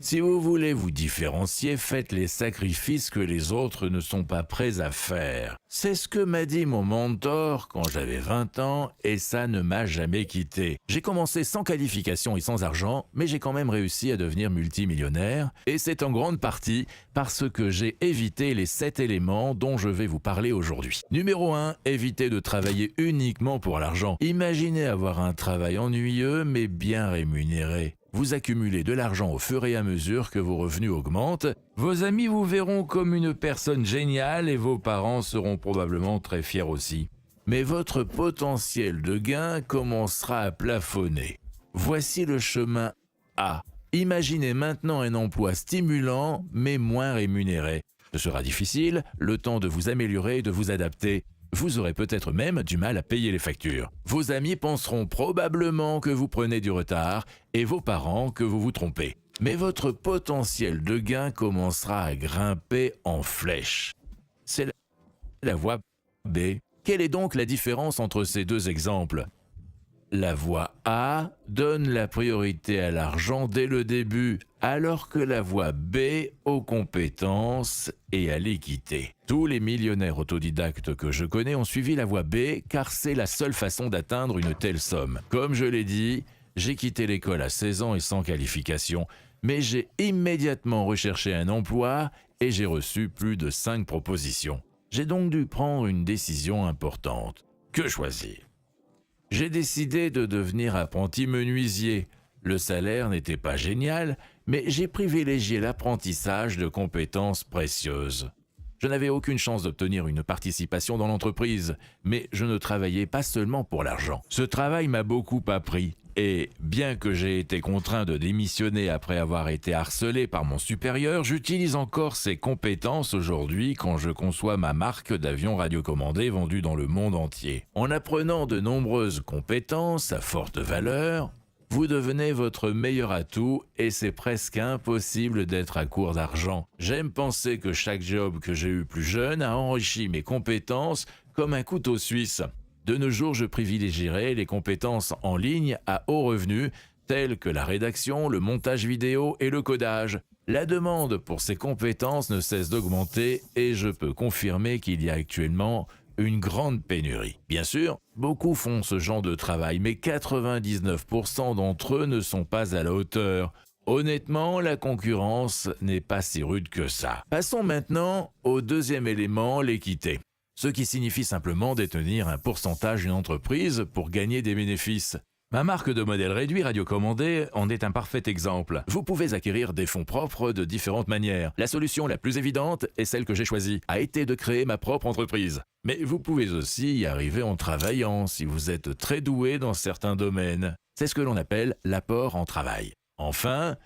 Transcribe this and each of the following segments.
Si vous voulez vous différencier, faites les sacrifices que les autres ne sont pas prêts à faire. C'est ce que m'a dit mon mentor quand j'avais 20 ans et ça ne m'a jamais quitté. J'ai commencé sans qualification et sans argent, mais j'ai quand même réussi à devenir multimillionnaire et c'est en grande partie parce que j'ai évité les 7 éléments dont je vais vous parler aujourd'hui. Numéro 1, évitez de travailler uniquement pour l'argent. Imaginez avoir un travail ennuyeux mais bien rémunéré. Vous accumulez de l'argent au fur et à mesure que vos revenus augmentent, vos amis vous verront comme une personne géniale et vos parents seront probablement très fiers aussi. Mais votre potentiel de gain commencera à plafonner. Voici le chemin A. Imaginez maintenant un emploi stimulant mais moins rémunéré. Ce sera difficile, le temps de vous améliorer et de vous adapter. Vous aurez peut-être même du mal à payer les factures. Vos amis penseront probablement que vous prenez du retard et vos parents que vous vous trompez. Mais votre potentiel de gain commencera à grimper en flèche. C'est la voie B. Quelle est donc la différence entre ces deux exemples ? La voie A donne la priorité à l'argent dès le début, alors que la voie B aux compétences et à l'équité. Tous les millionnaires autodidactes que je connais ont suivi la voie B car c'est la seule façon d'atteindre une telle somme. Comme je l'ai dit, j'ai quitté l'école à 16 ans et sans qualification, mais j'ai immédiatement recherché un emploi et j'ai reçu plus de 5 propositions. J'ai donc dû prendre une décision importante. Que choisir ? J'ai décidé de devenir apprenti menuisier. Le salaire n'était pas génial, mais j'ai privilégié l'apprentissage de compétences précieuses. Je n'avais aucune chance d'obtenir une participation dans l'entreprise, mais je ne travaillais pas seulement pour l'argent. Ce travail m'a beaucoup appris. Et bien que j'ai été contraint de démissionner après avoir été harcelé par mon supérieur, j'utilise encore ces compétences aujourd'hui quand je conçois ma marque d'avions radiocommandés vendus dans le monde entier. En apprenant de nombreuses compétences à forte valeur, vous devenez votre meilleur atout et c'est presque impossible d'être à court d'argent. J'aime penser que chaque job que j'ai eu plus jeune a enrichi mes compétences comme un couteau suisse. De nos jours, je privilégierai les compétences en ligne à haut revenu, telles que la rédaction, le montage vidéo et le codage. La demande pour ces compétences ne cesse d'augmenter et je peux confirmer qu'il y a actuellement une grande pénurie. Bien sûr, beaucoup font ce genre de travail, mais 99% d'entre eux ne sont pas à la hauteur. Honnêtement, la concurrence n'est pas si rude que ça. Passons maintenant au deuxième élément, l'équité. Ce qui signifie simplement détenir un pourcentage d'une entreprise pour gagner des bénéfices. Ma marque de modèle réduit radiocommandé en est un parfait exemple. Vous pouvez acquérir des fonds propres de différentes manières. La solution la plus évidente, et celle que j'ai choisie, a été de créer ma propre entreprise. Mais vous pouvez aussi y arriver en travaillant si vous êtes très doué dans certains domaines. C'est ce que l'on appelle l'apport en travail. Enfin,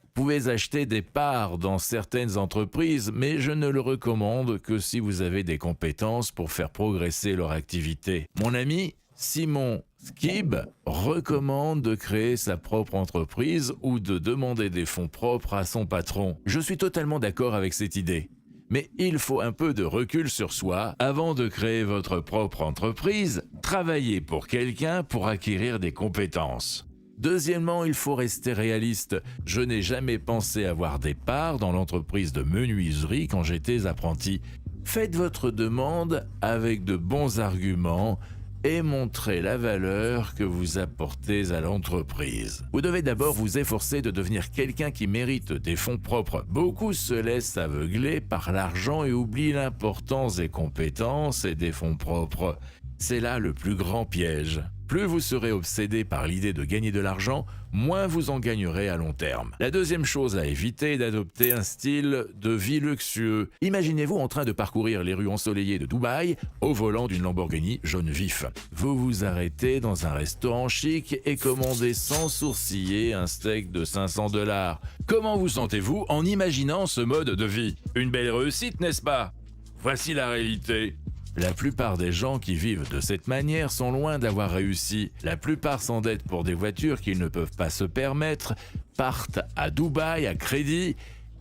vous pouvez acheter des parts dans certaines entreprises, mais je ne le recommande que si vous avez des compétences pour faire progresser leur activité. Mon ami Simon Skib recommande de créer sa propre entreprise ou de demander des fonds propres à son patron. Je suis totalement d'accord avec cette idée. Mais il faut un peu de recul sur soi avant de créer votre propre entreprise. Travaillez pour quelqu'un pour acquérir des compétences. Deuxièmement, il faut rester réaliste. Je n'ai jamais pensé avoir des parts dans l'entreprise de menuiserie quand j'étais apprenti. Faites votre demande avec de bons arguments et montrez la valeur que vous apportez à l'entreprise. Vous devez d'abord vous efforcer de devenir quelqu'un qui mérite des fonds propres. Beaucoup se laissent aveugler par l'argent et oublient l'importance des compétences et des fonds propres. C'est là le plus grand piège. Plus vous serez obsédé par l'idée de gagner de l'argent, moins vous en gagnerez à long terme. La deuxième chose à éviter est d'adopter un style de vie luxueux. Imaginez-vous en train de parcourir les rues ensoleillées de Dubaï au volant d'une Lamborghini jaune vif. Vous vous arrêtez dans un restaurant chic et commandez sans sourciller un steak de 500 $. Comment vous sentez-vous en imaginant ce mode de vie ? Une belle réussite, n'est-ce pas ? Voici la réalité. La plupart des gens qui vivent de cette manière sont loin d'avoir réussi. La plupart s'endettent pour des voitures qu'ils ne peuvent pas se permettre, partent à Dubaï à crédit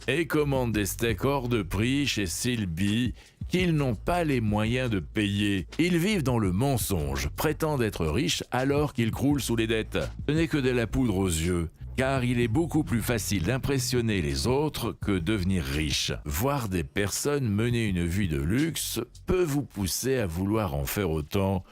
et commandent des steaks hors de prix chez Silby qu'ils n'ont pas les moyens de payer. Ils vivent dans le mensonge, prétendent être riches alors qu'ils croulent sous les dettes. Ce n'est que de la poudre aux yeux. car il est beaucoup plus facile d'impressionner les autres que devenir riche. Voir des personnes mener une vie de luxe peut vous pousser à vouloir en faire autant,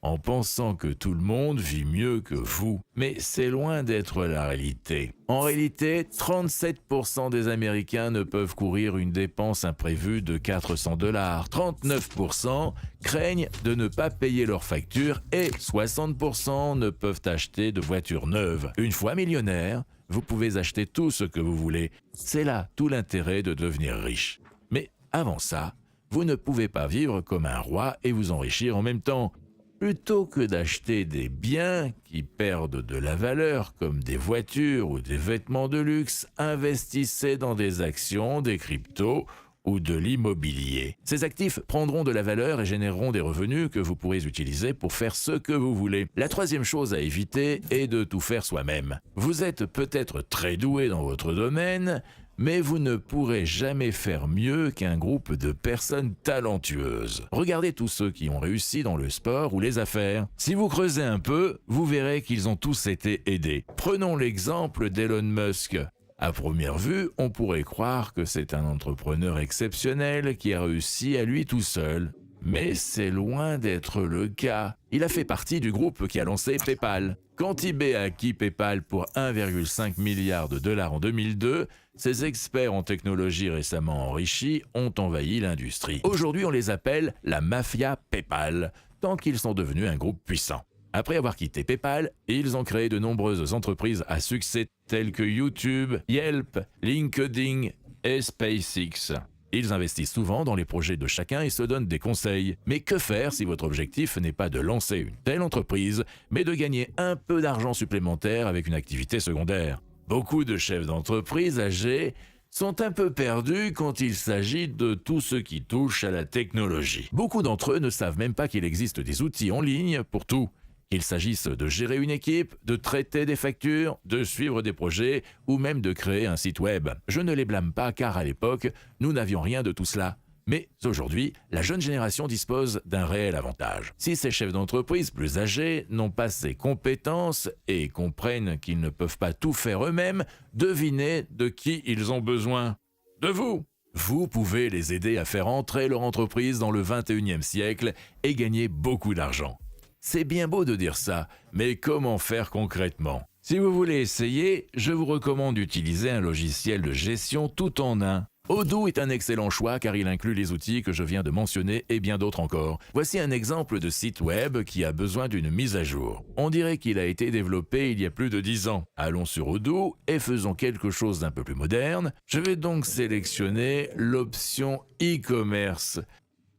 en pensant que tout le monde vit mieux que vous. Mais c'est loin d'être la réalité. En réalité, 37% des Américains ne peuvent courir une dépense imprévue de 400 $, 39% craignent de ne pas payer leurs factures et 60% ne peuvent acheter de voiture neuve. Une fois millionnaire, vous pouvez acheter tout ce que vous voulez. C'est là tout l'intérêt de devenir riche. Mais avant ça, vous ne pouvez pas vivre comme un roi et vous enrichir en même temps. Plutôt que d'acheter des biens qui perdent de la valeur, comme des voitures ou des vêtements de luxe, investissez dans des actions, des cryptos ou de l'immobilier. Ces actifs prendront de la valeur et généreront des revenus que vous pourrez utiliser pour faire ce que vous voulez. La troisième chose à éviter est de tout faire soi-même. Vous êtes peut-être très doué dans votre domaine, mais vous ne pourrez jamais faire mieux qu'un groupe de personnes talentueuses. Regardez tous ceux qui ont réussi dans le sport ou les affaires. Si vous creusez un peu, vous verrez qu'ils ont tous été aidés. Prenons l'exemple d'Elon Musk. À première vue, on pourrait croire que c'est un entrepreneur exceptionnel qui a réussi à lui tout seul. Mais c'est loin d'être le cas. Il a fait partie du groupe qui a lancé PayPal. Quand eBay a acquis PayPal pour 1,5 milliard de dollars en 2002, ces experts en technologie récemment enrichis ont envahi l'industrie. Aujourd'hui, on les appelle la mafia PayPal, tant qu'ils sont devenus un groupe puissant. Après avoir quitté PayPal, ils ont créé de nombreuses entreprises à succès telles que YouTube, Yelp, LinkedIn et SpaceX. Ils investissent souvent dans les projets de chacun et se donnent des conseils. Mais que faire si votre objectif n'est pas de lancer une telle entreprise, mais de gagner un peu d'argent supplémentaire avec une activité secondaire? Beaucoup de chefs d'entreprise âgés sont un peu perdus quand il s'agit de tout ce qui touche à la technologie. Beaucoup d'entre eux ne savent même pas qu'il existe des outils en ligne pour tout. Qu'il s'agisse de gérer une équipe, de traiter des factures, de suivre des projets ou même de créer un site web. Je ne les blâme pas car à l'époque, nous n'avions rien de tout cela. Mais aujourd'hui, la jeune génération dispose d'un réel avantage. Si ces chefs d'entreprise plus âgés n'ont pas ces compétences et comprennent qu'ils ne peuvent pas tout faire eux-mêmes, devinez de qui ils ont besoin. De vous! Vous pouvez les aider à faire entrer leur entreprise dans le 21e siècle et gagner beaucoup d'argent. C'est bien beau de dire ça, mais comment faire concrètement? Si vous voulez essayer, je vous recommande d'utiliser un logiciel de gestion tout en un. Odoo est un excellent choix car il inclut les outils que je viens de mentionner et bien d'autres encore. Voici un exemple de site web qui a besoin d'une mise à jour. On dirait qu'il a été développé il y a plus de 10 ans. Allons sur Odoo et faisons quelque chose d'un peu plus moderne. Je vais donc sélectionner l'option e-commerce.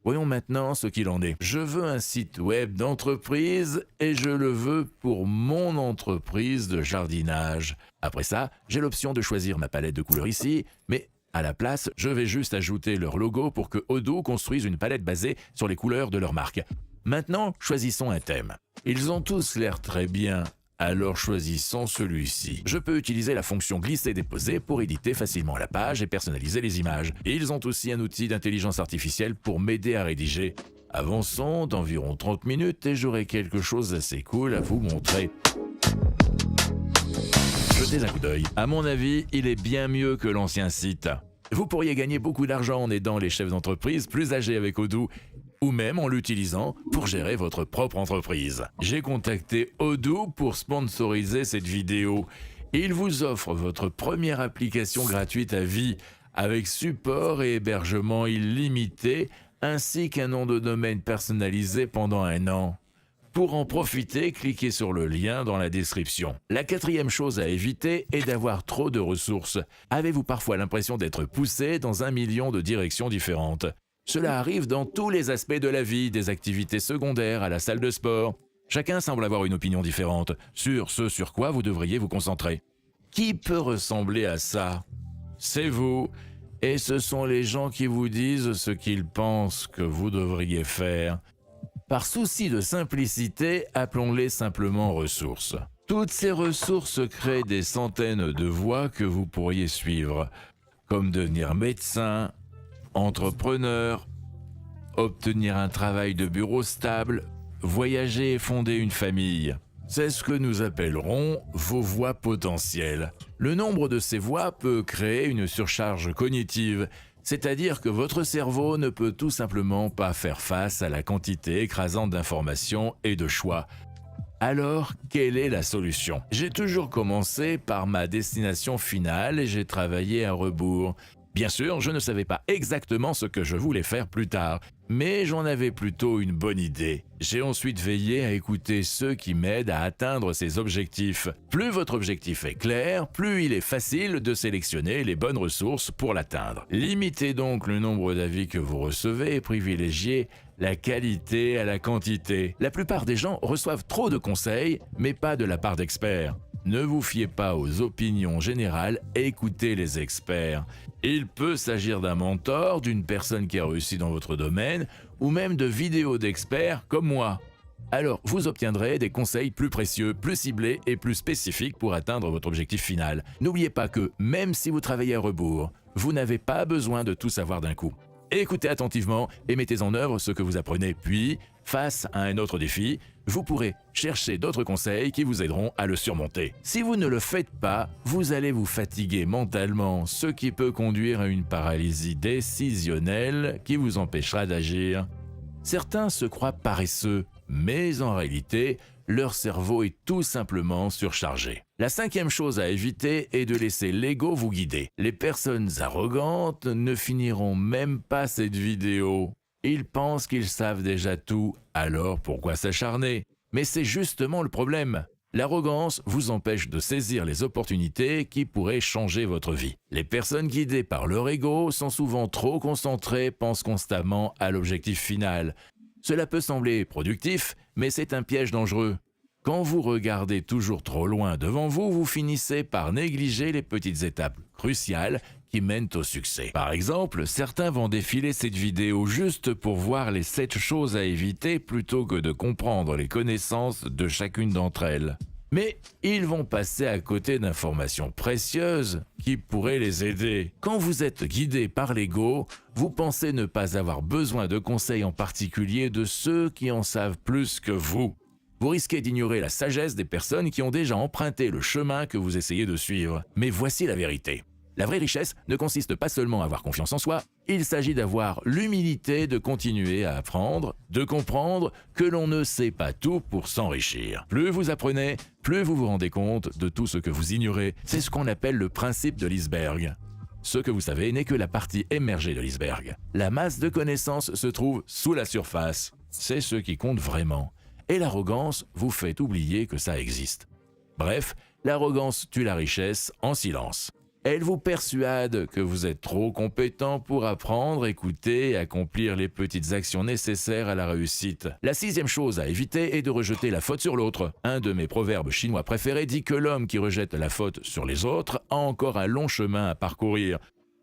Voyons maintenant ce qu'il en est. Je veux un site web d'entreprise et je le veux pour mon entreprise de jardinage. Après ça, j'ai l'option de choisir ma palette de couleurs ici, mais à la place, je vais juste ajouter leur logo pour que Odoo construise une palette basée sur les couleurs de leur marque. Maintenant, choisissons un thème. Ils ont tous l'air très bien. Alors choisissons celui-ci. Je peux utiliser la fonction glisser-déposer pour éditer facilement la page et personnaliser les images. Ils ont aussi un outil d'intelligence artificielle pour m'aider à rédiger. Avançons d'environ 30 minutes et j'aurai quelque chose d'assez cool à vous montrer. Jetez un coup d'œil. À mon avis, il est bien mieux que l'ancien site. Vous pourriez gagner beaucoup d'argent en aidant les chefs d'entreprise plus âgés avec Odoo, ou même en l'utilisant pour gérer votre propre entreprise. J'ai contacté Odoo pour sponsoriser cette vidéo. Il vous offre votre première application gratuite à vie, avec support et hébergement illimité, ainsi qu'un nom de domaine personnalisé pendant 1 an. Pour en profiter, cliquez sur le lien dans la description. La quatrième chose à éviter est d'avoir trop de ressources. Avez-vous parfois l'impression d'être poussé dans 1 million de directions différentes? Cela arrive dans tous les aspects de la vie, des activités secondaires à la salle de sport. Chacun semble avoir une opinion différente sur ce sur quoi vous devriez vous concentrer. Qui peut ressembler à ça? C'est vous. Et ce sont les gens qui vous disent ce qu'ils pensent que vous devriez faire. Par souci de simplicité, appelons-les simplement ressources. Toutes ces ressources créent des centaines de voies que vous pourriez suivre, comme devenir médecin, entrepreneur, obtenir un travail de bureau stable, voyager et fonder une famille. C'est ce que nous appellerons vos voies potentielles. Le nombre de ces voies peut créer une surcharge cognitive, c'est-à-dire que votre cerveau ne peut tout simplement pas faire face à la quantité écrasante d'informations et de choix. Alors, quelle est la solution? J'ai toujours commencé par ma destination finale et j'ai travaillé à rebours. Bien sûr, je ne savais pas exactement ce que je voulais faire plus tard, mais j'en avais plutôt une bonne idée. J'ai ensuite veillé à écouter ceux qui m'aident à atteindre ces objectifs. Plus votre objectif est clair, plus il est facile de sélectionner les bonnes ressources pour l'atteindre. Limitez donc le nombre d'avis que vous recevez et privilégiez la qualité à la quantité. La plupart des gens reçoivent trop de conseils, mais pas de la part d'experts. Ne vous fiez pas aux opinions générales, écoutez les experts. Il peut s'agir d'un mentor, d'une personne qui a réussi dans votre domaine, ou même de vidéos d'experts comme moi. Alors, vous obtiendrez des conseils plus précieux, plus ciblés et plus spécifiques pour atteindre votre objectif final. N'oubliez pas que, même si vous travaillez à rebours, vous n'avez pas besoin de tout savoir d'un coup. Écoutez attentivement et mettez en œuvre ce que vous apprenez, puis, face à un autre défi, vous pourrez chercher d'autres conseils qui vous aideront à le surmonter. Si vous ne le faites pas, vous allez vous fatiguer mentalement, ce qui peut conduire à une paralysie décisionnelle qui vous empêchera d'agir. Certains se croient paresseux, mais en réalité, leur cerveau est tout simplement surchargé. La cinquième chose à éviter est de laisser l'ego vous guider. Les personnes arrogantes ne finiront même pas cette vidéo. Ils pensent qu'ils savent déjà tout, alors pourquoi s'acharner? Mais c'est justement le problème. L'arrogance vous empêche de saisir les opportunités qui pourraient changer votre vie. Les personnes guidées par leur ego sont souvent trop concentrées, pensent constamment à l'objectif final. Cela peut sembler productif, mais c'est un piège dangereux. Quand vous regardez toujours trop loin devant vous, vous finissez par négliger les petites étapes cruciales qui mènent au succès. Par exemple, certains vont défiler cette vidéo juste pour voir les 7 choses à éviter plutôt que de comprendre les connaissances de chacune d'entre elles. Mais ils vont passer à côté d'informations précieuses qui pourraient les aider. Quand vous êtes guidé par l'ego, vous pensez ne pas avoir besoin de conseils en particulier de ceux qui en savent plus que vous. Vous risquez d'ignorer la sagesse des personnes qui ont déjà emprunté le chemin que vous essayez de suivre. Mais voici la vérité. La vraie richesse ne consiste pas seulement à avoir confiance en soi, il s'agit d'avoir l'humilité de continuer à apprendre, de comprendre que l'on ne sait pas tout pour s'enrichir. Plus vous apprenez, plus vous vous rendez compte de tout ce que vous ignorez. C'est ce qu'on appelle le principe de l'iceberg. Ce que vous savez n'est que la partie émergée de l'iceberg. La masse de connaissances se trouve sous la surface. C'est ce qui compte vraiment. Et l'arrogance vous fait oublier que ça existe. Bref, l'arrogance tue la richesse en silence. Elle vous persuade que vous êtes trop compétent pour apprendre, écouter et accomplir les petites actions nécessaires à la réussite. La 6e chose à éviter est de rejeter la faute sur l'autre. Un de mes proverbes chinois préférés dit que l'homme qui rejette la faute sur les autres a encore un long chemin à parcourir.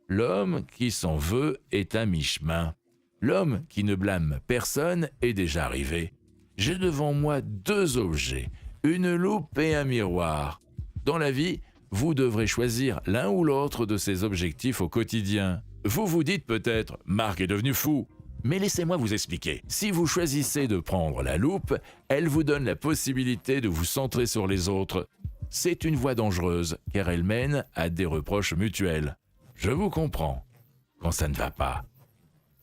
L'homme qui s'en veut est à mi-chemin. L'homme qui ne blâme personne est déjà arrivé. J'ai devant moi 2 objets, une loupe et un miroir. Dans la vie, vous devrez choisir l'un ou l'autre de ces objectifs au quotidien. Vous vous dites peut-être « Marc est devenu fou ». Mais laissez-moi vous expliquer. Si vous choisissez de prendre la loupe, elle vous donne la possibilité de vous centrer sur les autres. C'est une voie dangereuse, car elle mène à des reproches mutuels. Je vous comprends quand ça ne va pas.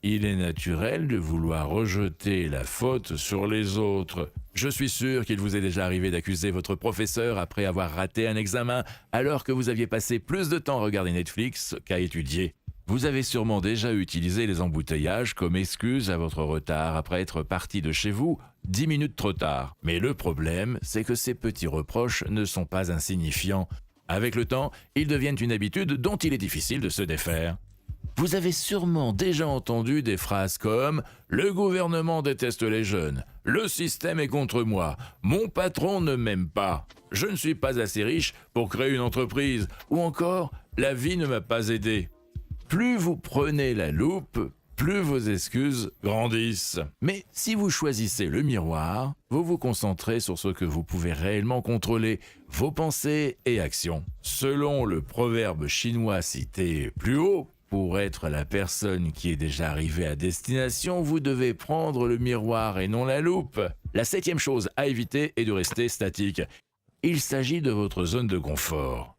Il est naturel de vouloir rejeter la faute sur les autres. Je suis sûr qu'il vous est déjà arrivé d'accuser votre professeur après avoir raté un examen alors que vous aviez passé plus de temps à regarder Netflix qu'à étudier. Vous avez sûrement déjà utilisé les embouteillages comme excuse à votre retard après être parti de chez vous 10 minutes trop tard. Mais le problème, c'est que ces petits reproches ne sont pas insignifiants. Avec le temps, ils deviennent une habitude dont il est difficile de se défaire. Vous avez sûrement déjà entendu des phrases comme « Le gouvernement déteste les jeunes »,« Le système est contre moi »,« Mon patron ne m'aime pas »,« Je ne suis pas assez riche pour créer une entreprise » ou encore « La vie ne m'a pas aidé ». Plus vous prenez la loupe, plus vos excuses grandissent. Mais si vous choisissez le miroir, vous vous concentrez sur ce que vous pouvez réellement contrôler, vos pensées et actions. Selon le proverbe chinois cité plus haut, pour être la personne qui est déjà arrivée à destination, vous devez prendre le miroir et non la loupe. La 7e chose à éviter est de rester statique. Il s'agit de votre zone de confort,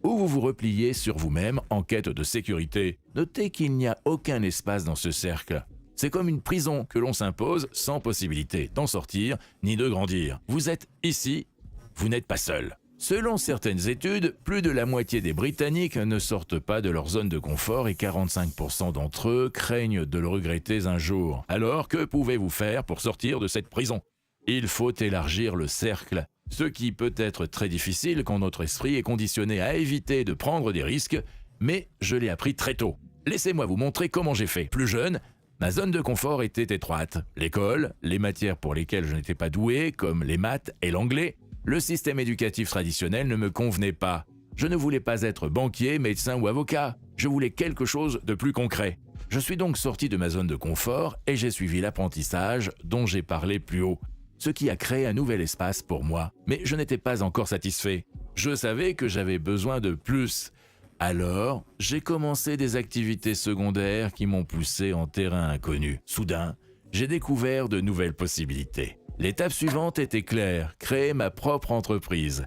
où vous vous repliez sur vous-même en quête de sécurité. Notez qu'il n'y a aucun espace dans ce cercle. C'est comme une prison que l'on s'impose sans possibilité d'en sortir ni de grandir. Vous êtes ici, vous n'êtes pas seul. Selon certaines études, plus de la moitié des Britanniques ne sortent pas de leur zone de confort et 45% d'entre eux craignent de le regretter un jour. Alors, que pouvez-vous faire pour sortir de cette prison? Il faut élargir le cercle, ce qui peut être très difficile quand notre esprit est conditionné à éviter de prendre des risques, mais je l'ai appris très tôt. Laissez-moi vous montrer comment j'ai fait. Plus jeune, ma zone de confort était étroite. L'école, les matières pour lesquelles je n'étais pas doué, comme les maths et l'anglais, le système éducatif traditionnel ne me convenait pas. Je ne voulais pas être banquier, médecin ou avocat. Je voulais quelque chose de plus concret. Je suis donc sorti de ma zone de confort et j'ai suivi l'apprentissage dont j'ai parlé plus haut, ce qui a créé un nouvel espace pour moi. Mais je n'étais pas encore satisfait. Je savais que j'avais besoin de plus. Alors, j'ai commencé des activités secondaires qui m'ont poussé en terrain inconnu. Soudain, j'ai découvert de nouvelles possibilités. L'étape suivante était claire, créer ma propre entreprise.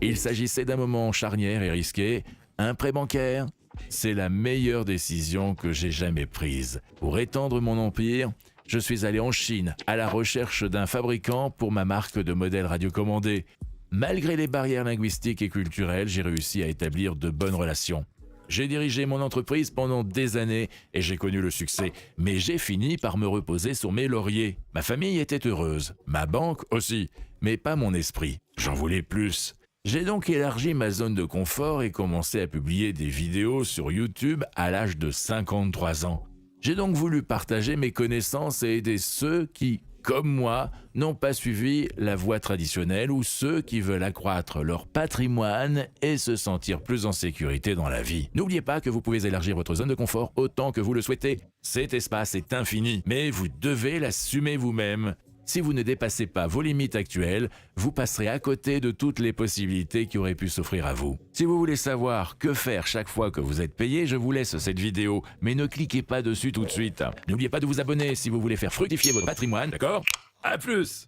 Il s'agissait d'un moment charnière et risqué. Un prêt bancaire, c'est la meilleure décision que j'ai jamais prise. Pour étendre mon empire, je suis allé en Chine à la recherche d'un fabricant pour ma marque de modèles radiocommandés. Malgré les barrières linguistiques et culturelles, j'ai réussi à établir de bonnes relations. J'ai dirigé mon entreprise pendant des années et j'ai connu le succès, mais j'ai fini par me reposer sur mes lauriers. Ma famille était heureuse, ma banque aussi, mais pas mon esprit. J'en voulais plus. J'ai donc élargi ma zone de confort et commencé à publier des vidéos sur YouTube à l'âge de 53 ans. J'ai donc voulu partager mes connaissances et aider ceux qui, comme moi, n'ont pas suivi la voie traditionnelle ou ceux qui veulent accroître leur patrimoine et se sentir plus en sécurité dans la vie. N'oubliez pas que vous pouvez élargir votre zone de confort autant que vous le souhaitez. Cet espace est infini, mais vous devez l'assumer vous-même. Si vous ne dépassez pas vos limites actuelles, vous passerez à côté de toutes les possibilités qui auraient pu s'offrir à vous. Si vous voulez savoir que faire chaque fois que vous êtes payé, je vous laisse cette vidéo, mais ne cliquez pas dessus tout de suite. N'oubliez pas de vous abonner si vous voulez faire fructifier votre patrimoine, d'accord? À plus!